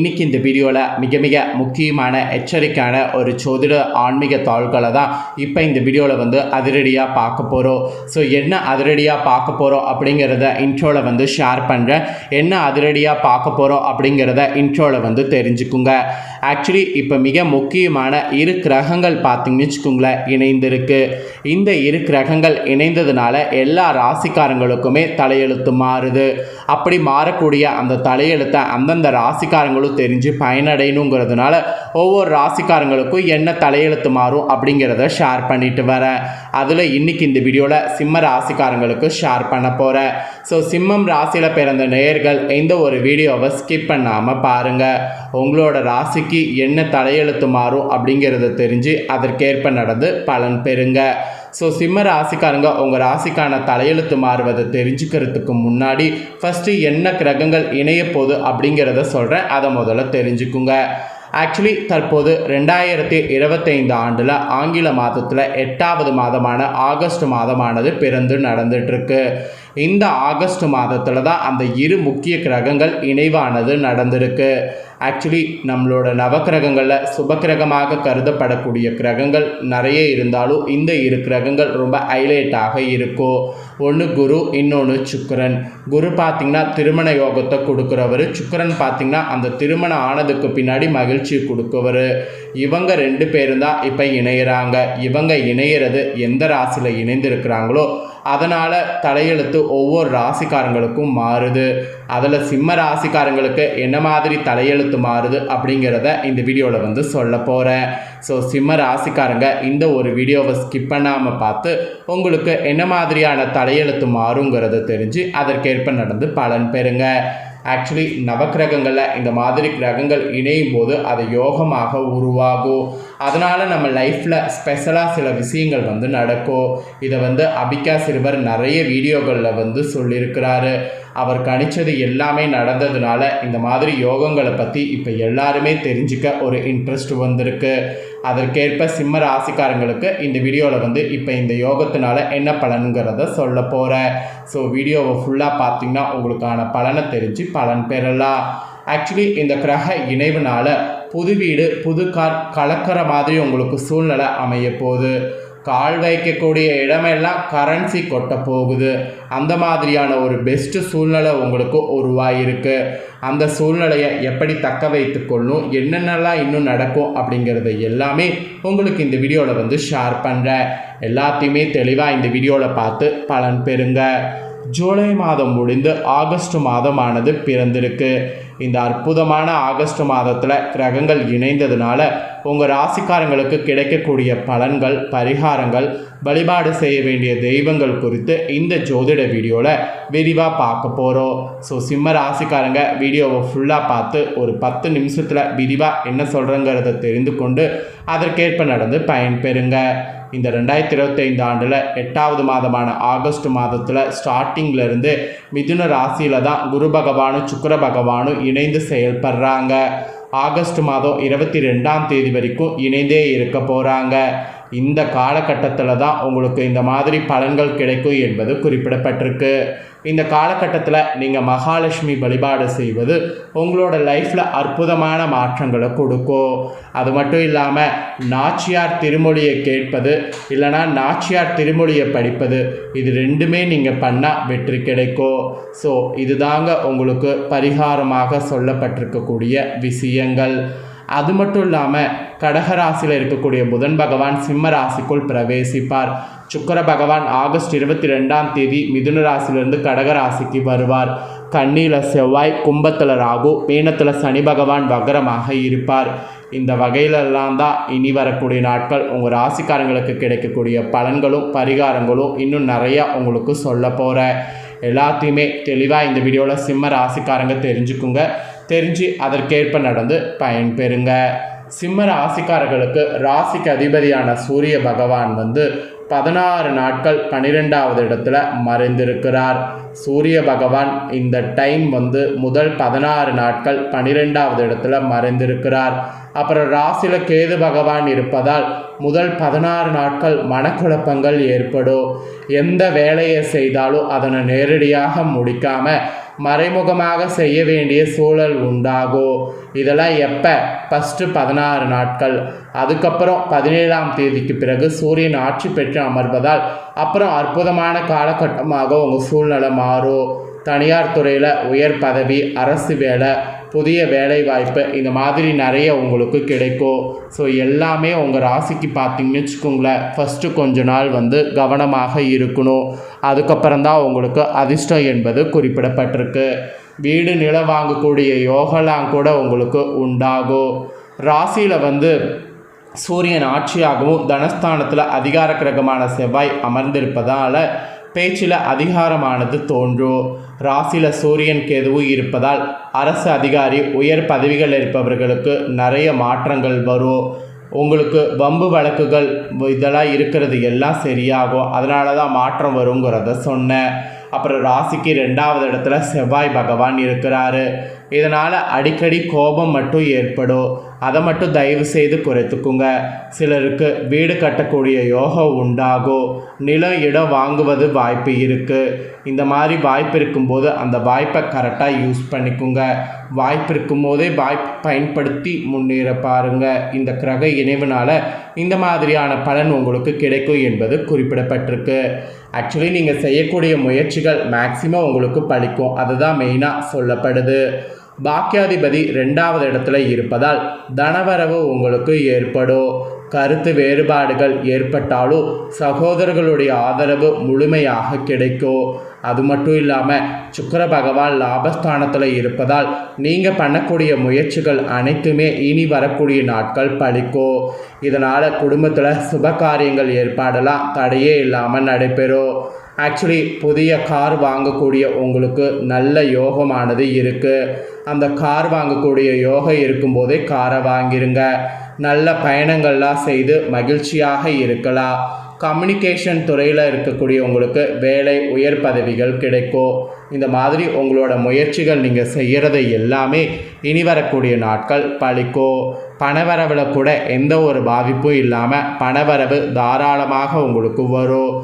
இன்னைக்கு இந்த வீடியோவில் மிக மிக முக்கியமான எச்சரிக்கையான ஒரு ஜோதிட ஆன்மீக தாள்களை தான் இப்போ இந்த வீடியோவில் அதிரடியாக பார்க்க போகிறோம். ஸோ என்ன அதிரடியாக பார்க்க போகிறோம் அப்படிங்கிறத இன்ட்ரோவில் ஷேர் பண்ணுறேன். என்ன அதிரடியாக பார்க்க போகிறோம் அப்படிங்கிறத இன்ட்ரோவில் தெரிஞ்சுக்குங்க. ஆக்சுவலி இப்போ மிக முக்கியமான இரு கிரகங்கள் பார்த்தீங்கன்னு வச்சுக்கோங்களேன் இணைந்திருக்கு. இந்த இரு கிரகங்கள் இணைந்ததுனால எல்லா ராசிக்காரங்களுக்குமே தலையெழுத்து மாறுது. அப்படி மாறக்கூடிய அந்த தலையெழுத்தை அந்தந்த ராசிக்காரங்களும் தெரிஞ்சு பயனடையணுங்கிறதுனால ஒவ்வொரு ராசிக்காரங்களுக்கும் என்ன தலையெழுத்து மாறும் அப்படிங்கிறத ஷேர் பண்ணிட்டு வரேன். அதில் இன்னைக்கு இந்த வீடியோவில் சிம்ம ராசிக்காரங்களுக்கு ஷேர் பண்ண போகிறேன். ஸோ சிம்மம் ராசியில் பிறந்த நேயர்கள் இந்த ஒரு வீடியோவை ஸ்கிப் பண்ணாமல் பாருங்கள். உங்களோட ராசிக்கு என்ன தலையெழுத்து மாறும் அப்படிங்கிறத தெரிஞ்சு அதற்கேற்ப நடந்து பலன் பெறுங்க. ஸோ சிம்ம ராசிக்காரங்க உங்கள் ராசிக்கான தலையெழுத்து மாறுவதை தெரிஞ்சுக்கிறதுக்கு முன்னாடி ஃபஸ்ட்டு என்ன கிரகங்கள் இணைய போகுது அப்படிங்கிறத சொல்கிறேன். அதை முதல்ல தெரிஞ்சுக்குங்க. ஆக்சுவலி தற்போது 2025 ஆண்டில் ஆங்கில மாதத்தில் 8வது மாதமான ஆகஸ்ட் மாதமானது பிறந்து நடந்துட்டுருக்கு. இந்த ஆகஸ்ட் மாதத்தில் தான் அந்த இரு முக்கிய கிரகங்கள் இணைவானது நடந்திருக்கு. ஆக்சுவலி நம்மளோட நவக்கிரகங்களில் சுபக்கிரகமாக கருதப்படக்கூடிய கிரகங்கள் நிறைய இருந்தாலும் இந்த இரு கிரகங்கள் ரொம்ப ஹைலைட்டாக இருக்கும். ஒன்று குரு, இன்னொன்று சுக்கிரன். குரு பார்த்திங்கன்னா திருமண யோகத்தை கொடுக்குறவர், சுக்கிரன் பார்த்திங்கன்னா அந்த திருமணம் ஆனதுக்கு பின்னாடி மகிழ்ச்சி கொடுக்குறவர். இவங்க ரெண்டு பேரும் தான் இப்போ இணையிறாங்க. இவங்க இணையிறது எந்த ராசியில் இணைந்திருக்கிறாங்களோ அதனால் தலையெழுத்து ஒவ்வொரு ராசிக்காரங்களுக்கும் மாறுது. அதில் சிம்ம ராசிக்காரங்களுக்கு என்ன மாதிரி தலையெழுத்து மாறுது அப்படிங்கிறத இந்த வீடியோவில் சொல்ல போகிறேன். ஸோ சிம்ம ராசிக்காரங்க இந்த ஒரு வீடியோவை ஸ்கிப் பண்ணாமல் பார்த்து உங்களுக்கு என்ன மாதிரியான தலையெழுத்து மாறுங்கிறத தெரிஞ்சு அதற்கேற்ப நடந்து பலன் பெறுங்க. ஆக்சுவலி நவக்கிரகங்களில் இந்த மாதிரி கிரகங்கள் இணையும் போது அது யோகமாக உருவாகும். அதனால் நம்ம லைஃப்பில் ஸ்பெஷலாக சில விஷயங்கள் நடக்கும். இதை அபிகா சிறுவர் நிறைய வீடியோக்களில் சொல்லியிருக்கிறாரு. அவர் கணிச்சது எல்லாமே நடந்ததுனால இந்த மாதிரி யோகங்களை பற்றி இப்போ எல்லாருமே தெரிஞ்சுக்க ஒரு இன்ட்ரெஸ்ட் வந்திருக்கு. அதற்கேற்ப சிம்ம ராசிக்காரங்களுக்கு இந்த வீடியோவில் இப்போ இந்த யோகத்தினால என்ன பலனுங்கிறத சொல்ல போகிறேன். ஸோ வீடியோவை ஃபுல்லாக பார்த்தீங்கன்னா உங்களுக்கான பலனை தெரிஞ்சு பலன் பெறலாம். ஆக்சுவலி இந்த கிரக இணைவுனால் புது வீடு புது கார் கலக்கிற மாதிரி உங்களுக்கு சூழ்நிலை அமைய போகுது. கால் வைக்கக்கூடிய இடமெல்லாம் கரன்சி கொட்ட போகுது. அந்த மாதிரியான ஒரு பெஸ்ட்டு சூழ்நிலை உங்களுக்கு உருவாகிருக்கு. அந்த சூழ்நிலையை எப்படி தக்க வைத்து கொள்ளணும், என்னென்னலாம் இன்னும் நடக்கும் அப்படிங்கிறத எல்லாமே உங்களுக்கு இந்த வீடியோவில் ஷேர் பண்ணுறேன். எல்லாத்தையுமே தெளிவாக இந்த வீடியோவில் பார்த்து பலன் பெறுங்க. ஜூலை மாதம் முடிந்து ஆகஸ்ட் மாதமானது பிறந்திருக்கு. இந்த அற்புதமான ஆகஸ்ட் மாதத்தில் கிரகங்கள் இணைந்ததுனால உங்கள் ராசிக்காரங்களுக்கு கிடைக்கக்கூடிய பலன்கள், பரிகாரங்கள், வழிபாடு செய்ய வேண்டிய தெய்வங்கள் குறித்து இந்த ஜோதிட வீடியோவில் விரிவாக பார்க்க போகிறோம். ஸோ சிம்ம ராசிக்காரங்க வீடியோவை ஃபுல்லாக பார்த்து ஒரு 10 நிமிஷத்தில் விரிவாக என்ன சொல்கிறேங்கிறத தெரிந்து கொண்டு அதற்கேற்ப நடந்து பயன்பெறுங்க. இந்த 2025 ஆண்டில் 8வது மாதமான ஆகஸ்ட் மாதத்தில் ஸ்டார்டிங்கில் மிதுன ராசியில் தான் குரு பகவானும் சுக்கிர பகவானும் இணைந்து செயல்படுறாங்க. ஆகஸ்ட் மாதம் 22ஆம் தேதி வரைக்கும் இணைந்தே இருக்க போகிறாங்க. இந்த காலகட்டத்தில் தான் உங்களுக்கு இந்த மாதிரி பலன்கள் கிடைக்கும் என்பது குறிப்பிடப்பட்டிருக்கு. இந்த காலகட்டத்தில் நீங்கள் மகாலட்சுமி வழிபாடு செய்வது உங்களோட லைஃப்பில் அற்புதமான மாற்றங்களை கொடுக்கும். அது மட்டும் இல்லாமல் நாச்சியார் திருமொழியை கேட்பது இல்லைனா நாச்சியார் திருமொழியை படிப்பது, இது ரெண்டுமே நீங்கள் பண்ணால் வெற்றி கிடைக்கும். ஸோ இதுதாங்க உங்களுக்கு பரிகாரமாக சொல்லப்பட்டிருக்கக்கூடிய விஷயங்கள். அது மட்டும் இல்லாமல் கடகராசியில் இருக்கக்கூடிய புதன் பகவான் சிம்ம ராசிக்குள் பிரவேசிப்பார். சுக்கிர பகவான் ஆகஸ்ட் 22ஆம் தேதி மிதுன ராசியிலிருந்து கடகராசிக்கு வருவார். கன்னியில் செவ்வாய், கும்பத்தில் ராகு, மீனத்தில் சனி பகவான் வக்ரமாக இருப்பார். இந்த வகையிலெல்லாம் தான் இனி வரக்கூடிய நாட்கள் உங்கள் ராசிக்காரங்களுக்கு கிடைக்கக்கூடிய பலன்களும் பரிகாரங்களும் இன்னும் நிறையா உங்களுக்கு சொல்ல போகிறேன். எல்லாத்தையுமே தெளிவாக இந்த வீடியோவில் சிம்ம ராசிக்காரங்க தெரிஞ்சுக்குங்க. தெரிஞ்சு அதற்கேற்ப நடந்து பயன்பெறுங்க. சிம்ம ராசிக்காரர்களுக்கு ராசிக்கு அதிபதியான சூரிய பகவான் 16 நாட்கள் 12வது இடத்துல மறைந்திருக்கிறார். சூரிய பகவான் இந்த டைம் முதல் 16 நாட்கள் 12வது இடத்துல மறைந்திருக்கிறார். அப்புறம் ராசியில் கேது பகவான் இருப்பதால் முதல் 16 நாட்கள் மனக்குழப்பங்கள் ஏற்படும். எந்த வேலையை செய்தாலும் அதனை நேரடியாக முடிக்காமல் மறைமுகமாக செய்ய வேண்டிய சூழல் உண்டாகும். இதெல்லாம் எப்போ? ஃபஸ்ட்டு 16 நாட்கள், அதுக்கப்புறம் 17ஆம் தேதிக்கு பிறகு சூரியன் ஆட்சி பெற்று அமர்வதால் அப்புறம் அற்புதமான காலகட்டமாக உங்கள் சூழ்நிலை மாறும். தனியார் துறையில் உயர் பதவி, அரசு வேலை, புதிய வேலை வாய்ப்பு, இந்த மாதிரி நிறைய உங்களுக்கு கிடைக்கும். ஸோ எல்லாமே உங்கள் ராசிக்கு பார்த்தீங்கன்னு வச்சுக்கோங்களேன், ஃபஸ்ட்டு கொஞ்ச நாள் கவனமாக இருக்கணும். அதுக்கப்புறம்தான் உங்களுக்கு அதிர்ஷ்டம் என்பது குறிப்பிடப்பட்டிருக்கு. வீடு நிலம் வாங்கக்கூடிய யோகலாம் கூட உங்களுக்கு உண்டாகும். ராசியில் சூரியன் ஆட்சியாகவும் தனஸ்தானத்தில் அதிகார கிரகமான செவ்வாய் அமர்ந்திருப்பதால் பேச்சில் அதிகாரமானது தோன்றும். ராசியில் சூரியன் கேதுவும் இருப்பதால் அரசு அதிகாரி, உயர் பதவிகள் இருப்பவர்களுக்கு நிறைய மாற்றங்கள் வரும். உங்களுக்கு வம்பு வழக்குகள் இதெல்லாம் இருக்கிறது எல்லாம் சரியாகும். அதனால தான் மாற்றம் வருங்கிறத சொன்னேன். அப்புறம் ராசிக்கு 2வது இடத்துல செவ்வாய் பகவான் இருக்கிறாரு. இதனால் அடிக்கடி கோபம் மட்டும் ஏற்படும். அதை மட்டும் தயவு செய்து குறைத்துக்குங்க. சிலருக்கு வீடு கட்டக்கூடிய யோகம் உண்டாகும். நிலம் இடம் வாங்குவது வாய்ப்பு இருக்குது. இந்த மாதிரி வாய்ப்பு இருக்கும்போது அந்த வாய்ப்பை கரெக்டாக யூஸ் பண்ணிக்குங்க. வாய்ப்பு இருக்கும்போதே வாய்ப்பு பயன்படுத்தி முன்னேற பாருங்கள். இந்த கிரக இணைவுனால் இந்த மாதிரியான பலன் உங்களுக்கு கிடைக்கும் என்பது குறிப்பிடப்பட்டிருக்கு. ஆக்சுவலி நீங்கள் செய்யக்கூடிய முயற்சிகள் மேக்சிமம் உங்களுக்கு பலிக்கும். அதுதான் மெயினாக சொல்லப்படுது. பாக்கியாதிபதி 2வது இடத்துல இருப்பதால் தனவரவு உங்களுக்கு ஏற்படும். கருத்து வேறுபாடுகள் ஏற்பட்டாலும் சகோதரர்களுடைய ஆதரவு முழுமையாக கிடைக்கும். அது மட்டும் இல்லாமல் சுக்கிர பகவான் லாபஸ்தானத்தில் இருப்பதால் நீங்கள் பண்ணக்கூடிய முயற்சிகள் அனைத்துமே இனி வரக்கூடிய நாட்கள் பலிக்கும். இதனால் குடும்பத்தில் சுப காரியங்கள் ஏற்பாடெல்லாம் தடையே இல்லாமல் நடைபெறும். ஆக்சுவலி புதிய கார் வாங்கக்கூடிய உங்களுக்கு நல்ல யோகமானது இருக்குது. அந்த கார் வாங்கக்கூடிய யோகம் இருக்கும்போதே காரை வாங்கிருங்க. நல்ல பயணங்கள்லாம் செய்து மகிழ்ச்சியாக இருக்கலாம். கம்யூனிகேஷன் துறையில் இருக்கக்கூடிய உங்களுக்கு வேலை, உயர் பதவிகள் கிடைக்கும். இந்த மாதிரி உங்களோட முயற்சிகள் நீங்கள் செய்கிறத எல்லாமே இனி வரக்கூடிய நாட்கள் பலிக்கும். பணவரவில் கூட எந்த ஒரு பாதிப்பும் இல்லாமல் பணவரவு தாராளமாக உங்களுக்கு வரும்.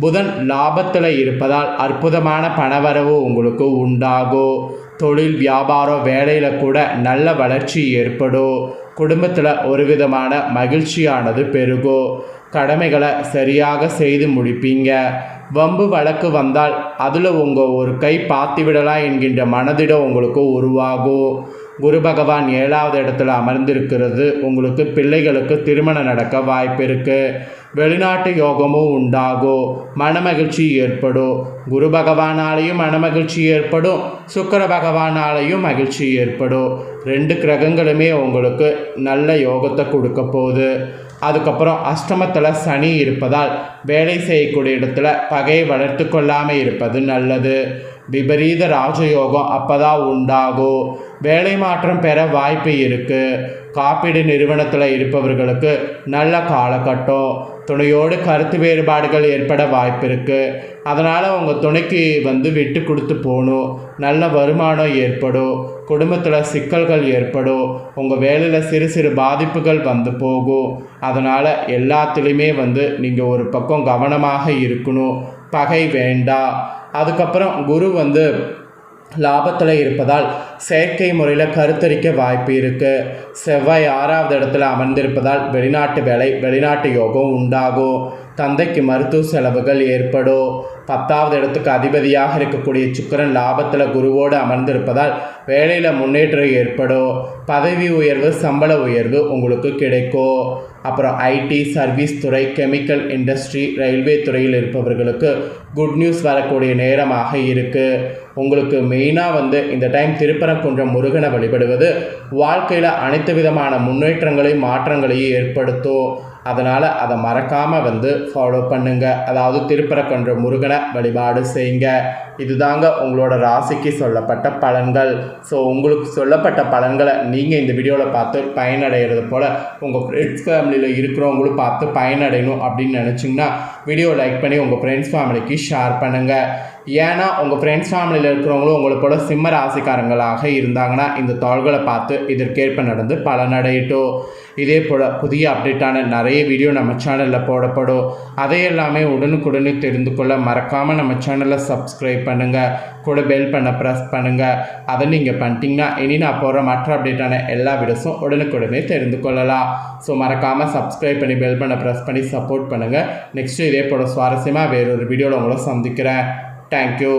புதன் லாபத்தில் இருப்பதால் அற்புதமான பணவரவு உங்களுக்கு உண்டாகும். தொழில், வியாபாரம், வேலையில் கூட நல்ல வளர்ச்சி ஏற்படும். குடும்பத்தில் ஒரு விதமான மகிழ்ச்சியானது பெருகும். கடமைகளை சரியாக செய்து முடிப்பீங்க. வம்பு வழக்கு வந்தால் அதில் உங்கள் ஒரு கை பார்த்து விடலாம் என்கின்ற மனதிடம் உங்களுக்கு உருவாகும். குரு பகவான் 7வது இடத்துல அமர்ந்திருக்கிறது உங்களுக்கு பிள்ளைகளுக்கு திருமணம் நடக்க வாய்ப்பு இருக்குது. வெளிநாட்டு யோகமும் உண்டாகும். மனமகிழ்ச்சி ஏற்படும். குரு பகவானாலேயும் மனமகிழ்ச்சி ஏற்படும். சுக்கிர பகவானாலேயும் மகிழ்ச்சி ஏற்படும். 2 கிரகங்களுமே உங்களுக்கு நல்ல யோகத்தை கொடுக்க போகுது. அதுக்கப்புறம் அஷ்டமத்தில் சனி இருப்பதால் வேலை செய்யக்கூடிய இடத்துல பகையை வளர்த்து கொள்ளாமல் இருப்பது நல்லது. விபரீத ராஜயோகம் அப்போ தான் உண்டாகும். வேலை மாற்றம் பெற வாய்ப்பு இருக்குது. காப்பீடு நிறுவனத்தில் இருப்பவர்களுக்கு நல்ல காலகட்டம். துணையோடு கருத்து வேறுபாடுகள் ஏற்பட வாய்ப்பு இருக்குது. அதனால் உங்கள் துணைக்கு விட்டு கொடுத்து போகணும். நல்ல வருமானம் ஏற்படும். குடும்பத்தில் சிக்கல்கள் ஏற்படும். உங்கள் வேலையில் சிறு சிறு பாதிப்புகள் போகும். அதனால் எல்லாத்துலேயுமே நீங்கள் ஒரு பக்கம் கவனமாக இருக்கணும். பகை வேண்டாம். அதுக்கப்புறம் குரு லாபத்தில் இருப்பதால் செயற்கை முறையில் கருத்தரிக்க வாய்ப்பு இருக்குது. செவ்வாய் 6வது இடத்துல அமர்ந்திருப்பதால் வெளிநாட்டு வேலை, வெளிநாட்டு யோகம் உண்டாகும். தந்தைக்கு மருத்துவ செலவுகள் ஏற்படும். 10வது இடத்துக்கு அதிபதியாக இருக்கக்கூடிய சுக்கிரன் லாபத்தில் குருவோடு அமர்ந்திருப்பதால் வேலையில் முன்னேற்றம் ஏற்படும். பதவி உயர்வு, சம்பள உயர்வு உங்களுக்கு கிடைக்கும். அப்புறம் ஐடி, சர்வீஸ் துறை, கெமிக்கல் இண்டஸ்ட்ரி, ரயில்வே துறையில் இருப்பவர்களுக்கு குட் நியூஸ் வரக்கூடிய நேரமாக இருக்குது. உங்களுக்கு மெயினாக இந்த டைம் திருப்பரங்குன்றம் முருகனை வழிபடுவது வாழ்க்கையில் அனைத்து விதமான முன்னேற்றங்களையும் மாற்றங்களையும் ஏற்படுத்தும். அதனால் அதை மறக்காமல் ஃபாலோ பண்ணுங்கள். அதாவது திருப்பரங்குன்றம் முருகனை வழிபாடு செய்யுங்க. இதுதாங்க உங்களோட ராசிக்கு சொல்லப்பட்ட பலன்கள். ஸோ உங்களுக்கு சொல்லப்பட்ட பலன்களை நீங்கள் இந்த வீடியோவில் பார்த்து பயனடைகிறது போல் உங்கள் ஃப்ரெண்ட்ஸ் ஃபேமிலியில் இருக்கிறவங்களும் பார்த்து பயனடையணும் அப்படின்னு நினச்சிங்கன்னா வீடியோ லைக் பண்ணி உங்கள் ஃப்ரெண்ட்ஸ் ஃபேமிலிக்கு ஷேர் பண்ணுங்கள். ஏன்னா உங்கள் ஃப்ரெண்ட்ஸ் ஃபேமிலியில் இருக்கிறவங்களும் உங்களை போல் சிம்ம ராசிக்காரங்களாக இருந்தாங்கன்னா இந்த தாள்களை பார்த்து இதற்கேற்ப நடந்து பலனடையட்டும். இதே போல் புதிய அப்டேட்டான நிறைய வீடியோ நம்ம சேனலில் போடப்படும். அதையெல்லாமே உடனுக்குடனே தெரிந்து கொள்ள மறக்காமல் நம்ம சேனலை சப்ஸ்கிரைப் பண்ணுங்கள், கூட பெல் பண்ண ப்ரெஸ் பண்ணுங்கள். அதை நீங்கள் பண்ணிட்டீங்கன்னா இனி நான் போகிற மற்ற அப்டேட்டான எல்லா வீடியோஸும் உடனுக்குடனே தெரிந்து கொள்ளலாம். ஸோ மறக்காமல் சப்ஸ்கிரைப் பண்ணி பெல் பண்ண ப்ரெஸ் பண்ணி சப்போர்ட் பண்ணுங்கள். நெக்ஸ்ட்டு இதே போல் சுவாரஸ்யமாக வேறொரு வீடியோவில் உங்களை சந்திக்கிறேன். தேங்க்யூ.